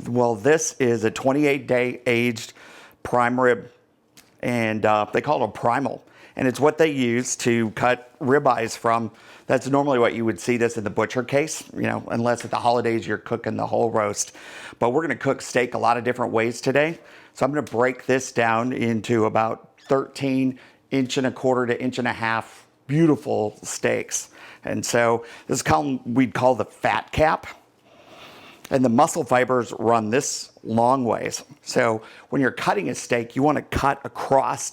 Well, this is a 28-day aged prime rib, and they call it a primal. And it's what they use to cut ribeyes from. That's normally what you would see this in the butcher case, unless at the holidays you're cooking the whole roast. But we're gonna cook steak a lot of different ways today. So I'm gonna break this down into about 13 1.25 to 1.5 inch beautiful steaks. And so this is we'd call the fat cap. And the muscle fibers run this long ways. So when you're cutting a steak, you want to cut across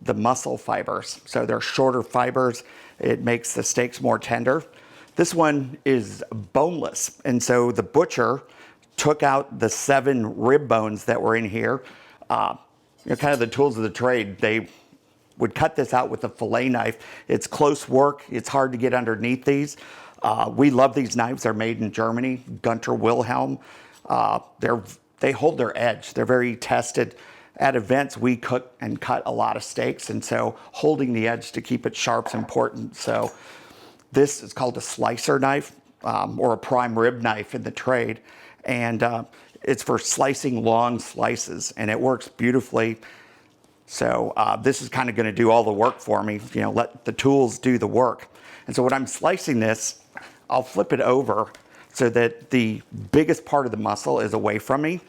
the muscle fibers. So they're shorter fibers. It makes the steaks more tender. This one is boneless. And so the butcher took out the 7 rib bones that were in here. Kind of the tools of the trade. They would cut this out with a fillet knife. It's close work. It's hard to get underneath these. We love these knives. They're made in Germany, Gunter Wilhelm. They hold their edge. They're very tested. At events, we cook and cut a lot of steaks, and so holding the edge to keep it sharp is important. So this is called a slicer knife, or a prime rib knife in the trade, and it's for slicing long slices, and it works beautifully. So this is kind of going to do all the work for me. Let the tools do the work. And so when I'm slicing this, I'll flip it over so that the biggest part of the muscle is away from me.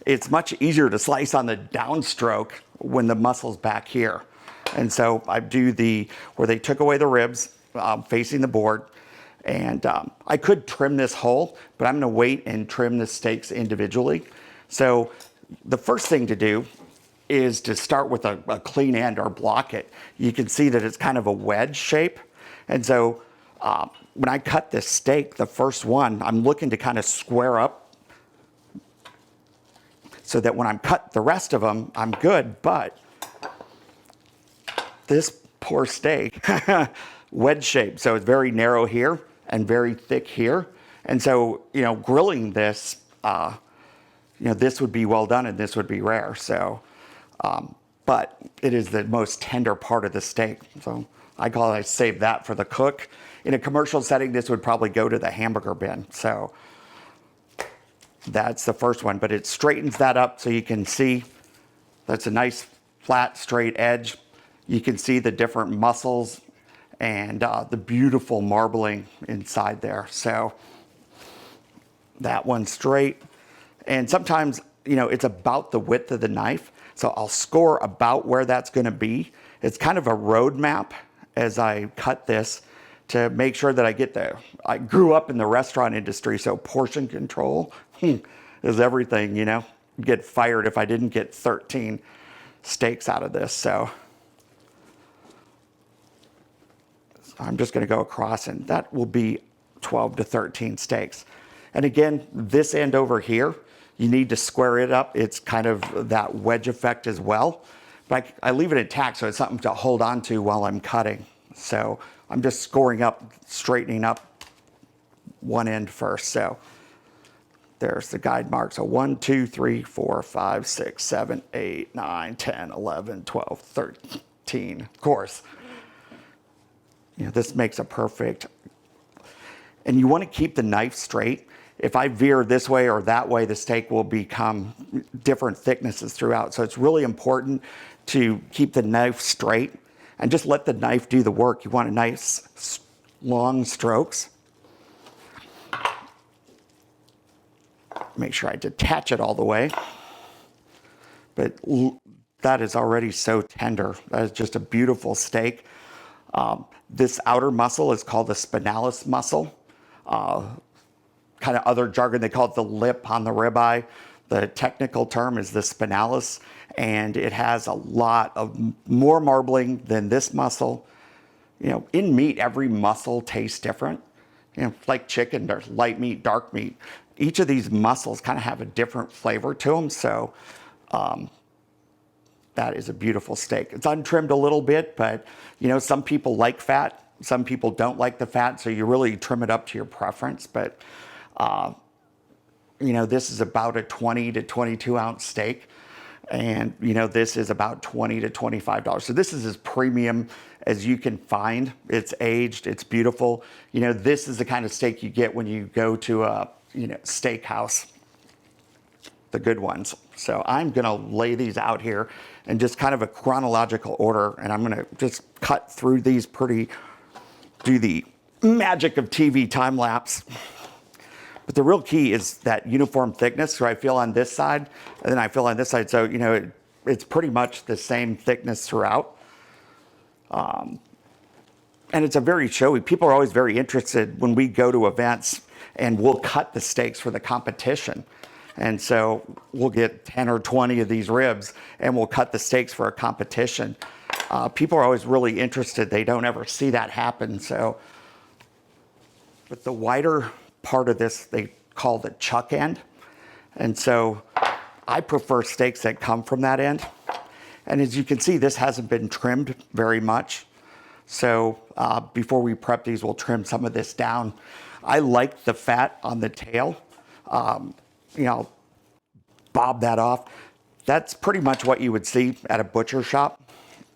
It's much easier to slice on the downstroke when the muscle's back here. And so I do where they took away the ribs, facing the board. And I could trim this whole, but I'm gonna wait and trim the steaks individually. So the first thing to do is to start with a clean end or block it. You can see that it's kind of a wedge shape. And so when I cut this steak, the first one, I'm looking to kind of square up so that when I'm cut the rest of them, I'm good. But this poor steak, wedge shape. So it's very narrow here and very thick here. And so, grilling this, this would be well done and this would be rare. So, but it is the most tender part of the steak. So I save that for the cook. In a commercial setting, this would probably go to the hamburger bin. So that's the first one, but it straightens that up so you can see that's a nice flat, straight edge. You can see the different muscles and the beautiful marbling inside there. So that one's straight. And sometimes, it's about the width of the knife. So I'll score about where that's gonna be. It's kind of a road map as I cut this to make sure that I get there. I grew up in the restaurant industry, so portion control is everything, Get fired if I didn't get 13 steaks out of this. So I'm just gonna go across and that will be 12 to 13 steaks. And again, this end over here, you need to square it up. It's kind of that wedge effect as well. But I leave it intact so it's something to hold on to while I'm cutting. So I'm just scoring up, straightening up one end first. So there's the guide mark. So 1, 2, 3, 4, 5, 6, 7, 8, 9, 10, 11, 12, 13. Of course, this makes a perfect. And you want to keep the knife straight. If I veer this way or that way, the steak will become different thicknesses throughout. So it's really important to keep the knife straight and just let the knife do the work. You want a nice long strokes. Make sure I detach it all the way. But that is already so tender. That is just a beautiful steak. This outer muscle is called the spinalis muscle. Kind of other jargon, they call it the lip on the ribeye. The technical term is the spinalis, and it has a lot of more marbling than this muscle. In meat, every muscle tastes different. Like chicken, there's light meat, dark meat. Each of these muscles kind of have a different flavor to them. So that is a beautiful steak. It's untrimmed a little bit, but some people like fat. Some people don't like the fat, so you really trim it up to your preference. But this is about a 20 to 22 ounce steak. And, this is about $20 to $25. So this is as premium as you can find. It's aged, it's beautiful. This is the kind of steak you get when you go to a, steakhouse. the good ones. So I'm gonna lay these out here in just kind of a chronological order, and I'm gonna just cut through these do the magic of TV time lapse. But the real key is that uniform thickness. So I feel on this side, and then I feel on this side. So, it's pretty much the same thickness throughout. And it's a very showy. People are always very interested when we go to events and we'll cut the steaks for the competition. And so we'll get 10 or 20 of these ribs and we'll cut the steaks for a competition. People are always really interested. They don't ever see that happen. So, but the wider part of this, they call the chuck end. And so I prefer steaks that come from that end. And as you can see, this hasn't been trimmed very much. So before we prep these, we'll trim some of this down. I like the fat on the tail. Bob that off. That's pretty much what you would see at a butcher shop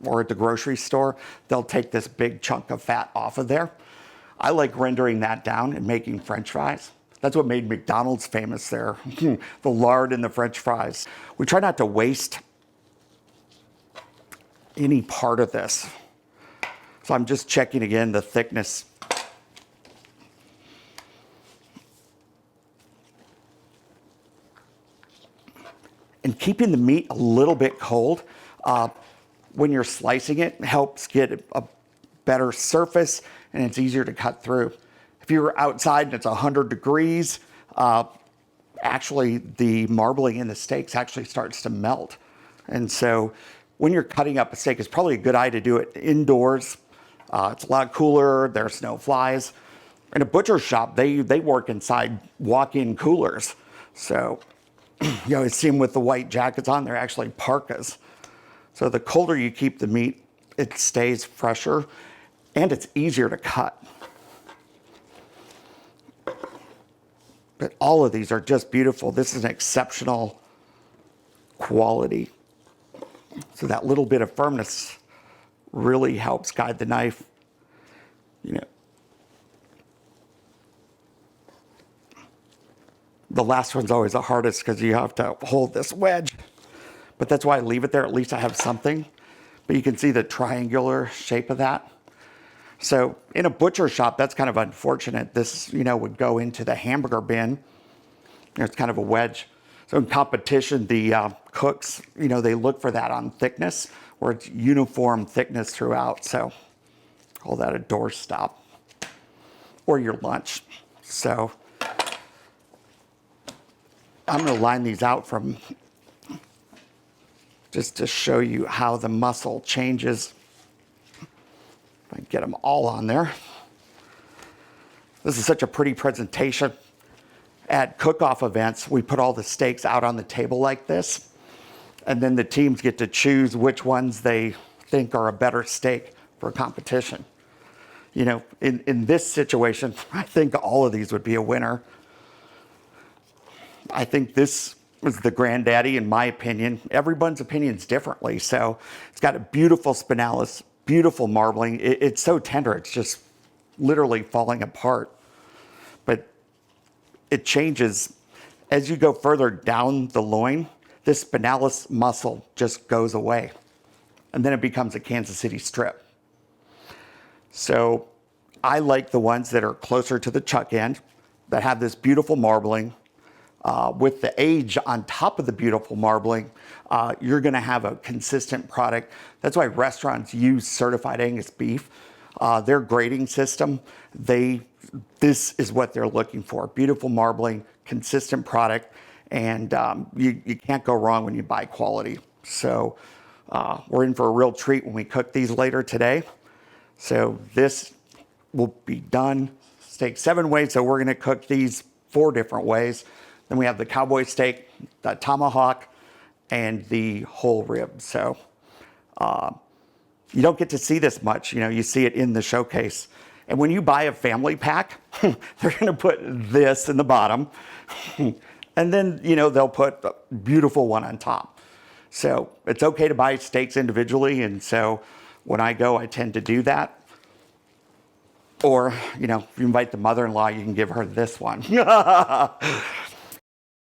or at the grocery store. They'll take this big chunk of fat off of there. I like rendering that down and making French fries. That's what made McDonald's famous there, the lard in the French fries. We try not to waste any part of this. So I'm just checking again the thickness. And keeping the meat a little bit cold when you're slicing it helps get a better surface and it's easier to cut through. If you're outside and it's 100 degrees, actually the marbling in the steaks actually starts to melt. And so when you're cutting up a steak, it's probably a good idea to do it indoors. It's a lot cooler, there's no flies. In a butcher shop, they work inside walk-in coolers. So you always see them with the white jackets on, they're actually parkas. So the colder you keep the meat, it stays fresher and it's easier to cut. But all of these are just beautiful. This is an exceptional quality. So that little bit of firmness really helps guide the knife. The last one's always the hardest because you have to hold this wedge. But that's why I leave it there. At least I have something. But you can see the triangular shape of that. So in a butcher shop, that's kind of unfortunate. This, would go into the hamburger bin. It's kind of a wedge. So in competition, the cooks, they look for that on thickness, where it's uniform thickness throughout. So call that a doorstop or your lunch. So I'm going to line these out from just to show you how the muscle changes. If I can get them all on there. This is such a pretty presentation. At cook-off events, we put all the steaks out on the table like this, and then the teams get to choose which ones they think are a better steak for a competition. In this situation, I think all of these would be a winner. I think this was the granddaddy, in my opinion. Everyone's opinion's differently. So it's got a beautiful spinalis, beautiful marbling. It's so tender, it's just literally falling apart. But it changes as you go further down the loin. This spinalis muscle just goes away, and then it becomes a Kansas City strip. So I like the ones that are closer to the chuck end, that have this beautiful marbling. With the age on top of the beautiful marbling, you're going to have a consistent product. That's why restaurants use certified Angus beef. Their grading system, this is what they're looking for. Beautiful marbling, consistent product, and you can't go wrong when you buy quality. So we're in for a real treat when we cook these later today. So this will be done steak 7 ways. So we're going to cook these 4 different ways. Then we have the cowboy steak, the tomahawk, and the whole rib. So you don't get to see this much. You see it in the showcase. And when you buy a family pack, they're going to put this in the bottom. And then, they'll put a beautiful one on top. So it's okay to buy steaks individually. And so when I go, I tend to do that. Or, if you invite the mother-in-law, you can give her this one.